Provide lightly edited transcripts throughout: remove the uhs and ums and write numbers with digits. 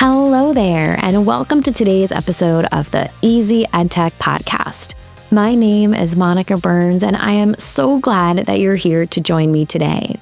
Hello there, and welcome to today's episode of the Easy EdTech Podcast. My name is Monica Burns, and I am so glad that you're here to join me today.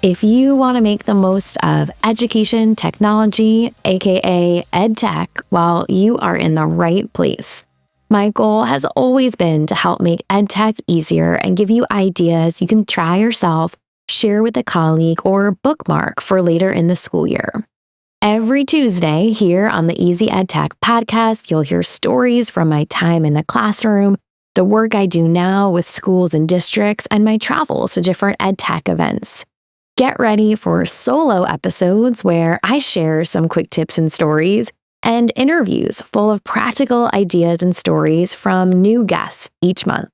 If you want to make the most of education technology, aka EdTech, well, you are in the right place. My goal has always been to help make EdTech easier and give you ideas you can try yourself, share with a colleague, or bookmark for later in the school year. Every Tuesday here on the Easy EdTech Podcast, you'll hear stories from my time in the classroom, the work I do now with schools and districts, and my travels to different EdTech events. Get ready for solo episodes where I share some quick tips and stories, and interviews full of practical ideas and stories from new guests each month.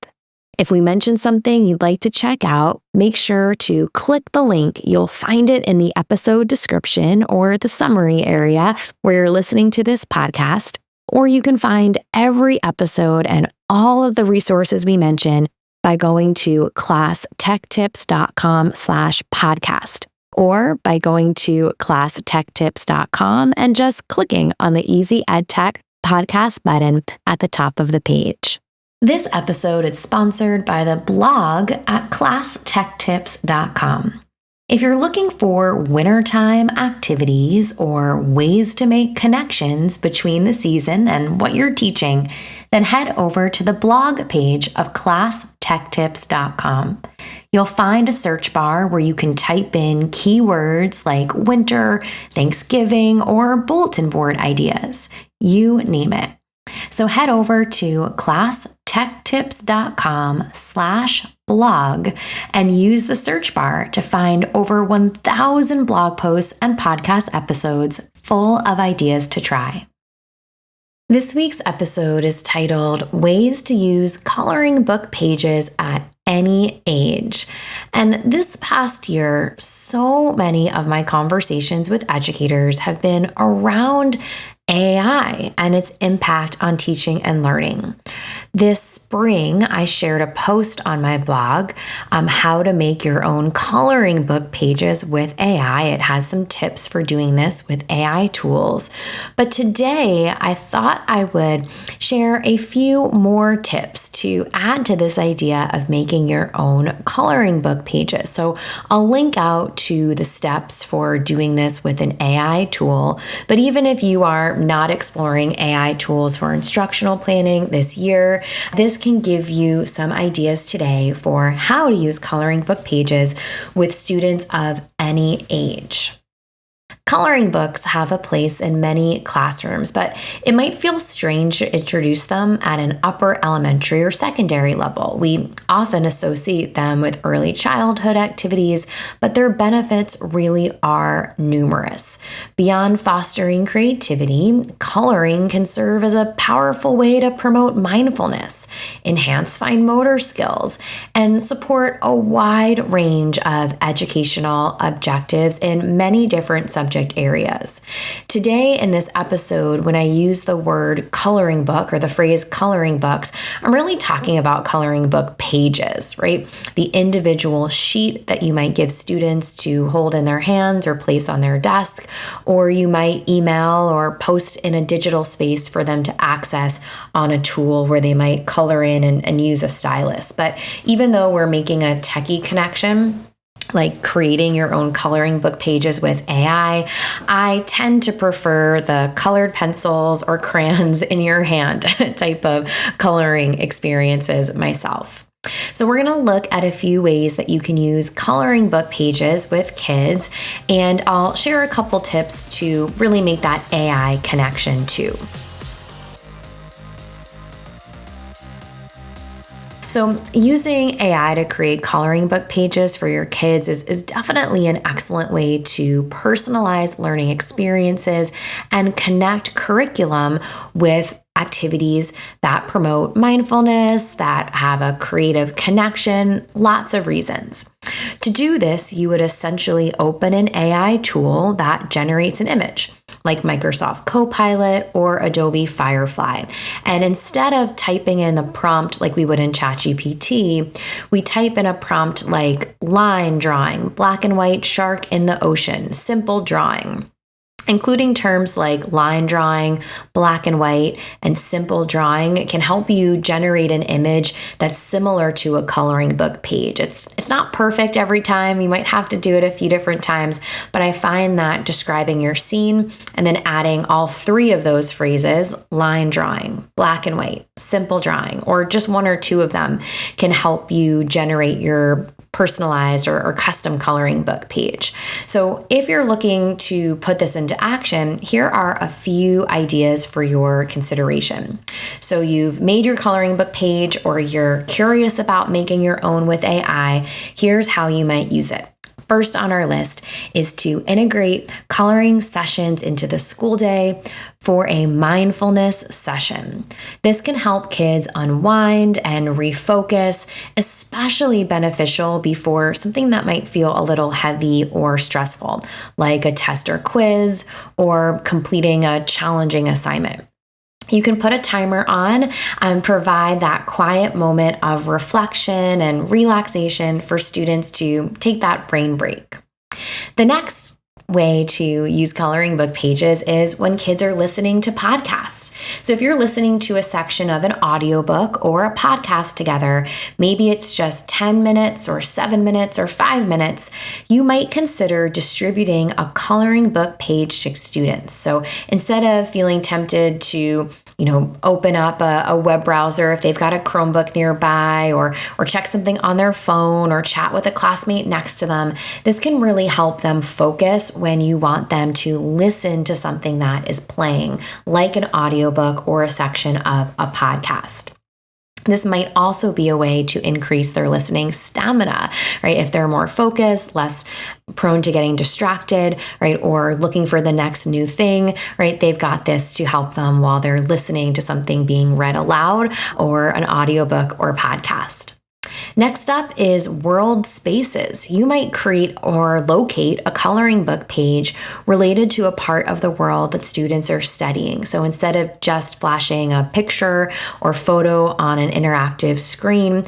If we mention something you'd like to check out, make sure to click the link. You'll find it in the episode description or the summary area where you're listening to this podcast, or you can find every episode and all of the resources we mention by going to classtechtips.com/podcast, or by going to classtechtips.com and just clicking on the Easy EdTech Podcast button at the top of the page. This episode is sponsored by the blog at classtechtips.com. If you're looking for wintertime activities or ways to make connections between the season and what you're teaching, then head over to the blog page of classtechtips.com. You'll find a search bar where you can type in keywords like winter, Thanksgiving, or bulletin board ideas. You name it. So head over to classtechtips.com/blog and use the search bar to find over 1,000 blog posts and podcast episodes full of ideas to try. This week's episode is titled Ways to Use Coloring Book Pages at Any Age. And this past year, so many of my conversations with educators have been around AI and its impact on teaching and learning. This spring, I shared a post on my blog, how to make your own coloring book pages with AI. It has some tips for doing this with AI tools. But today, I thought I would share a few more tips to add to this idea of making your own coloring book pages. So I'll link out to the steps for doing this with an AI tool. But even if you are not exploring AI tools for instructional planning this year, this can give you some ideas today for how to use coloring book pages with students of any age. Coloring books have a place in many classrooms, but it might feel strange to introduce them at an upper elementary or secondary level. We often associate them with early childhood activities, but their benefits really are numerous. Beyond fostering creativity, coloring can serve as a powerful way to promote mindfulness, enhance fine motor skills, and support a wide range of educational objectives in many different subject areas. Today in this episode, when I use the word coloring book or the phrase coloring books, I'm really talking about coloring book pages, right? The individual sheet that you might give students to hold in their hands or place on their desk, or you might email or post in a digital space for them to access on a tool where they might color in and use a stylus. But even though we're making a techie connection, like creating your own coloring book pages with AI, I tend to prefer the colored pencils or crayons in your hand type of coloring experiences myself. So we're going to look at a few ways that you can use coloring book pages with kids, and I'll share a couple tips to really make that AI connection too. So using AI to create coloring book pages for your kids is definitely an excellent way to personalize learning experiences and connect curriculum with activities that promote mindfulness, that have a creative connection, lots of reasons. To do this, you would essentially open an AI tool that generates an image, like Microsoft Copilot or Adobe Firefly. And instead of typing in the prompt like we would in ChatGPT, we type in a prompt like line drawing, black and white shark in the ocean, simple drawing. Including terms like line drawing, black and white, and simple drawing can help you generate an image that's similar to a coloring book page. It's not perfect every time. You might have to do it a few different times, but I find that describing your scene and then adding all three of those phrases, line drawing, black and white, simple drawing, or just one or two of them, can help you generate your personalized or custom coloring book page. So if you're looking to put this into action, here are a few ideas for your consideration. So you've made your coloring book page, or you're curious about making your own with AI. Here's how you might use it. First on our list is to integrate coloring sessions into the school day for a mindfulness session. This can help kids unwind and refocus, especially beneficial before something that might feel a little heavy or stressful, like a test or quiz or completing a challenging assignment. You can put a timer on and provide that quiet moment of reflection and relaxation for students to take that brain break. The next way to use coloring book pages is when kids are listening to podcasts. So if you're listening to a section of an audiobook or a podcast together, maybe it's just 10 minutes or 7 minutes or 5 minutes, you might consider distributing a coloring book page to students. So instead of feeling tempted to open up a web browser if they've got a Chromebook nearby, or check something on their phone, or chat with a classmate next to them, this can really help them focus when you want them to listen to something that is playing, like an audiobook or a section of a podcast. This might also be a way to increase their listening stamina, right? If they're more focused, less prone to getting distracted, right? Or looking for the next new thing, right? They've got this to help them while they're listening to something being read aloud or an audiobook or podcast. Next up is world spaces. You might create or locate a coloring book page related to a part of the world that students are studying. So instead of just flashing a picture or photo on an interactive screen,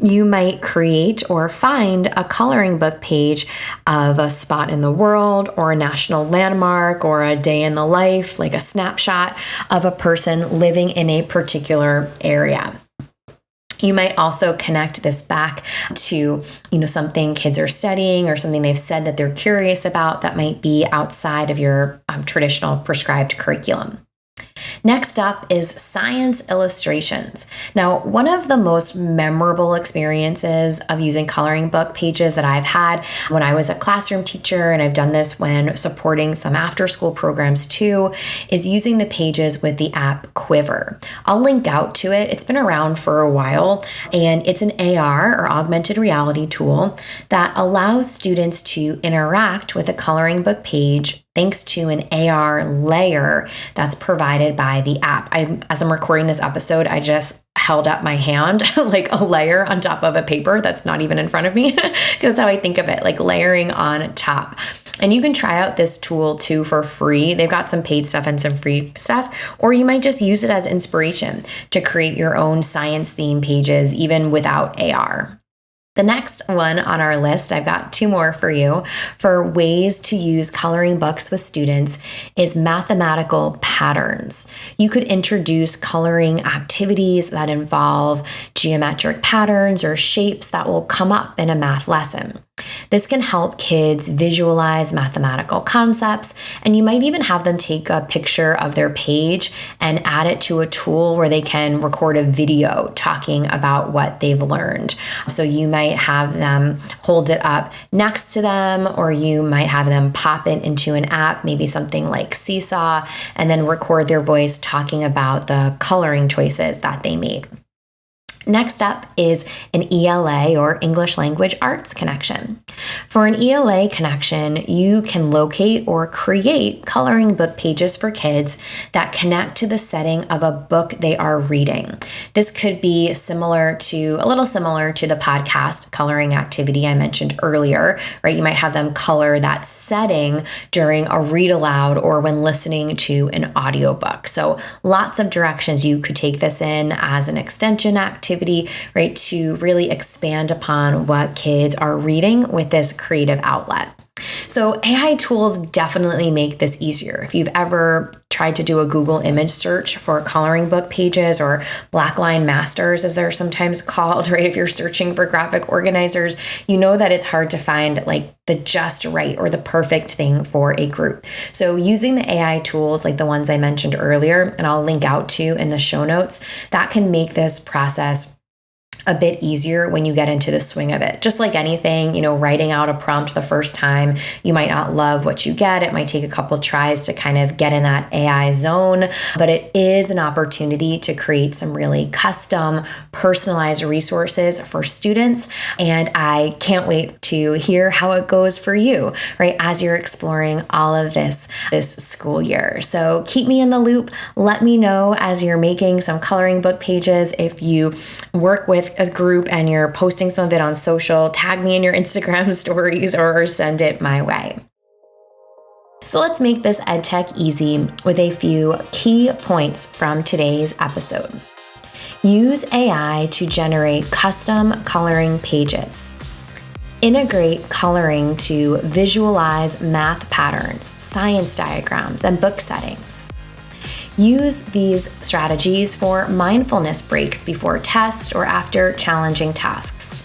you might create or find a coloring book page of a spot in the world, or a national landmark, or a day in the life, like a snapshot of a person living in a particular area. You might also connect this back to, something kids are studying or something they've said that they're curious about that might be outside of your traditional prescribed curriculum. Next up is science illustrations. Now, one of the most memorable experiences of using coloring book pages that I've had when I was a classroom teacher, and I've done this when supporting some after-school programs too, is using the pages with the app Quiver. I'll link out to it. It's been around for a while, and it's an AR or augmented reality tool that allows students to interact with a coloring book page thanks to an AR layer that's provided by the app. As I'm recording this episode, I just held up my hand like a layer on top of a paper that's not even in front of me, because that's how I think of it, like layering on top. And you can try out this tool too for free. They've got some paid stuff and some free stuff, or you might just use it as inspiration to create your own science theme pages, even without AR. The next one on our list, I've got two more for you, for ways to use coloring books with students, is mathematical patterns. You could introduce coloring activities that involve geometric patterns or shapes that will come up in a math lesson. This can help kids visualize mathematical concepts, and you might even have them take a picture of their page and add it to a tool where they can record a video talking about what they've learned. So you might have them hold it up next to them, or you might have them pop it into an app, maybe something like Seesaw, and then record their voice talking about the coloring choices that they made. Next up is an ELA, or English Language Arts connection. For an ELA connection, you can locate or create coloring book pages for kids that connect to the setting of a book they are reading. This could be a little similar to the podcast coloring activity I mentioned earlier, right? You might have them color that setting during a read aloud or when listening to an audiobook. So lots of directions you could take this in as an extension activity, right, to really expand upon what kids are reading with this creative outlet. So AI tools definitely make this easier. If you've ever tried to do a Google image search for coloring book pages or blackline masters, as they're sometimes called, right? If you're searching for graphic organizers, you know that it's hard to find like the just right or the perfect thing for a group. So using the AI tools like the ones I mentioned earlier, and I'll link out to in the show notes, that can make this process a bit easier when you get into the swing of it. Just like anything, writing out a prompt the first time, you might not love what you get. It might take a couple tries to kind of get in that AI zone, but it is an opportunity to create some really custom, personalized resources for students. And I can't wait to hear how it goes for you, right, as you're exploring all of this school year. So keep me in the loop. Let me know as you're making some coloring book pages. If you work with a group and you're posting some of it on social, tag me in your Instagram stories or send it my way. So let's make this EdTech easy with a few key points from today's episode. Use AI to generate custom coloring pages. Integrate coloring to visualize math patterns, science diagrams, and book settings. Use these strategies for mindfulness breaks before tests or after challenging tasks.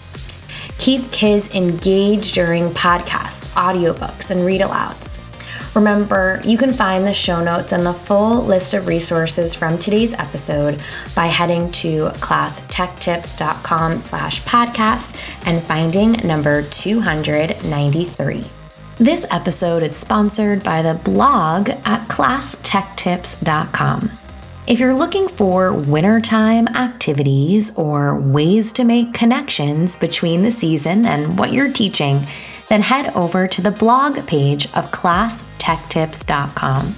Keep kids engaged during podcasts, audiobooks, and read-alouds. Remember, you can find the show notes and the full list of resources from today's episode by heading to classtechtips.com/podcast and finding number 293. This episode is sponsored by the blog at classtechtips.com. If you're looking for wintertime activities or ways to make connections between the season and what you're teaching, then head over to the blog page of classtechtips.com.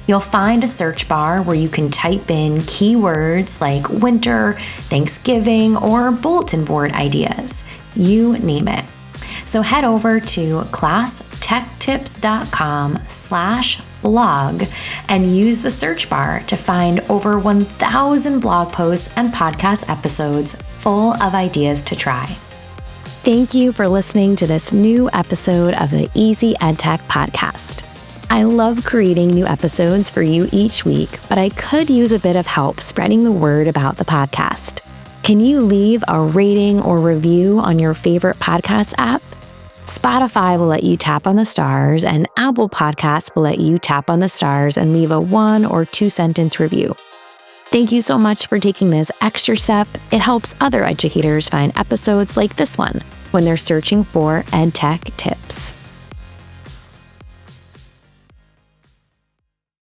You'll find a search bar where you can type in keywords like winter, Thanksgiving, or bulletin board ideas. You name it. So head over to classtechtips.com/blog and use the search bar to find over 1,000 blog posts and podcast episodes full of ideas to try. Thank you for listening to this new episode of the Easy EdTech podcast. I love creating new episodes for you each week, but I could use a bit of help spreading the word about the podcast. Can you leave a rating or review on your favorite podcast app? Spotify will let you tap on the stars, and Apple Podcasts will let you tap on the stars and leave a 1 or 2 sentence review. Thank you so much for taking this extra step. It helps other educators find episodes like this one when they're searching for EdTech tips.